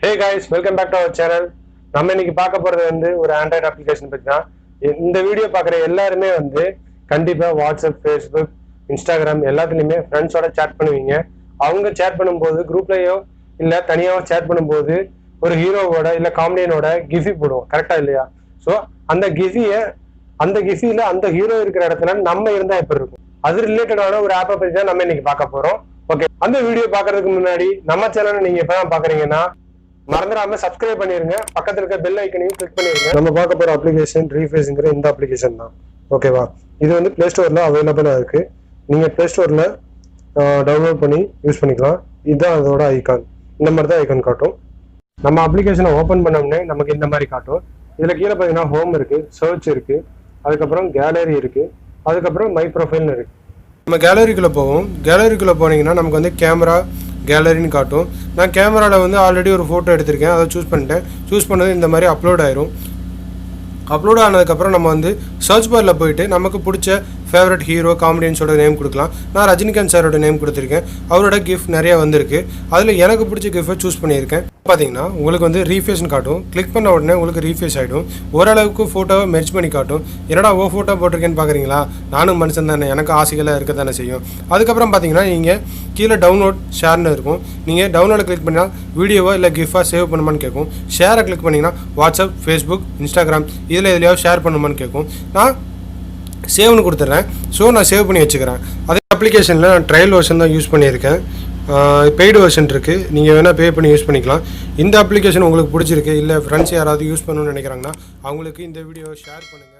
Hey guys, welcome back to our channel. நம்ம இன்னைக்கு பார்க்க போறது வந்து ஒரு ஆண்ட்ராய்டு அப்ளிகேஷன் பத்தி தான். இந்த வீடியோ பார்க்குற எல்லாருமே வந்து கண்டிப்பா வாட்ஸ்அப், ஃபேஸ்புக், இன்ஸ்டாகிராம் எல்லாத்துலயுமே ஃப்ரெண்ட்ஸோட சேட் பண்ணுவீங்க. அவங்க சேட் பண்ணும்போது குரூப்லயோ இல்ல தனியாவோ சேட் பண்ணும்போது ஒரு ஹீரோவோட இல்ல காமெடியனோட கிஃபி போடுவோம், கரெக்டா இல்லையா? ஸோ அந்த கிஃபில அந்த ஹீரோ இருக்கிற இடத்துல நம்ம இருந்தா எப்படி இருக்கும், அது ரிலேட்டடான ஒரு ஆப்பை பத்தி தான் நம்ம இன்னைக்கு பார்க்க போறோம். ஓகே, அந்த வீடியோ பார்க்கறதுக்கு முன்னாடி நம்ம சேனலை நீங்க இப்பதான் பாக்குறீங்கன்னா மறந்துடாம சப்ஸ்கிரைப் பண்ணிருங்க, பக்கத்துல இருக்க பெல் ஐக்கனையும் கிளிக் பண்ணிருங்க. நம்ம பார்க்க போற அப்ளிகேஷன் ரீஃபேஸ்ங்கிற இந்த அப்ளிகேஷன் தான். ஓகேவா? இது வந்து பிளே ஸ்டோர்ல அவைலபிளா இருக்கு. நீங்க பிளே ஸ்டோர்ல டவுன்லோட் பண்ணி யூஸ் பண்ணிக்கலாம். இதுதான் அதோட ஐகான். இந்த மாதிரி தான் ஐகான் காட்டும். நம்ம அப்ளிகேஷனை ஓப்பன் பண்ணோம்னே நமக்கு இந்த மாதிரி காட்டும். இதுல கீழே பார்த்தீங்கன்னா ஹோம் இருக்கு, சர்ச் இருக்கு, அதுக்கப்புறம் கேலரி இருக்கு, அதுக்கப்புறம் மை ப்ரொஃபைல்னு இருக்கு. நம்ம கேலரிக்குள்ள போவோம். கேலரிக்குள்ள போனீங்கன்னா நமக்கு வந்து கேமரா கேலரின்னு காட்டும். நான் கேமராவில் வந்து ஆல்ரெடி ஒரு ஃபோட்டோ எடுத்திருக்கேன், அதை சூஸ் பண்ணிட்டேன். சூஸ் பண்ணது இந்த மாதிரி அப்லோட் ஆயிரும். அப்லோட் ஆனதுக்கப்புறம் நம்ம வந்து சர்ச் பாரில் போயிட்டு நமக்கு பிடிச்ச ஃபேவரட் ஹீரோ காமெடியன்ஸோட நேம் கொடுக்கலாம். நான் ரஜினிகாந்த் சாரோட நேம் கொடுத்துருக்கேன். அவரோட கிஃப்ட் நிறைய வந்திருக்கு. அதில் எனக்கு பிடிச்ச கிஃப்டை சூஸ் பண்ணியிருக்கேன். பார்த்தீங்கன்னா உங்களுக்கு வந்து ரீஃபேஸ்ன்னு காட்டும். கிளிக் பண்ண உடனே உங்களுக்கு ரீஃபேஸ் ஆகிடும். ஓரளவுக்கு ஃபோட்டோவை மெர்ஜ் பண்ணி காட்டும். என்னடா ஃபோட்டோ போட்டிருக்கேன்னு பார்க்குறீங்களா? நானும் மனுஷன் தானே, எனக்கு ஆசைகளாக இருக்க தானே செய்யும். அதுக்கப்புறம் பார்த்தீங்கன்னா நீங்கள் கீழே டவுன்லோட் ஷேர்னு இருக்கும். நீங்கள் டவுன்லோட கிளிக் பண்ணினா வீடியோவோ இல்லை கிஃப்டாக சேவ் பண்ணுமான்னு கேட்கும். ஷேரை கிளிக் பண்ணிங்கன்னா வாட்ஸ்அப், ஃபேஸ்புக், இன்ஸ்டாகிராம் இதில் எதுலையாவது ஷேர் பண்ணுமான்னு கேட்கும். நான் சேவ்னு கொடுத்துட்றேன். ஸோ நான் சேவ் பண்ணி வச்சுக்கிறேன். அதே அப்ளிகேஷனில் நான் ட்ரையல் வெர்ஷன் தான் யூஸ் பண்ணியிருக்கேன். பெய்டு வெர்ஷன் இருக்குது, நீங்கள் வேணால் பே பண்ணி யூஸ் பண்ணிக்கலாம். இந்த அப்ளிகேஷன் உங்களுக்கு பிடிச்சிருக்கு இல்லை ஃப்ரெண்ட்ஸ் யாராவது யூஸ் பண்ணணும்னு நினைக்கிறாங்கன்னா அவங்களுக்கு இந்த வீடியோவை ஷேர் பண்ணுங்கள்.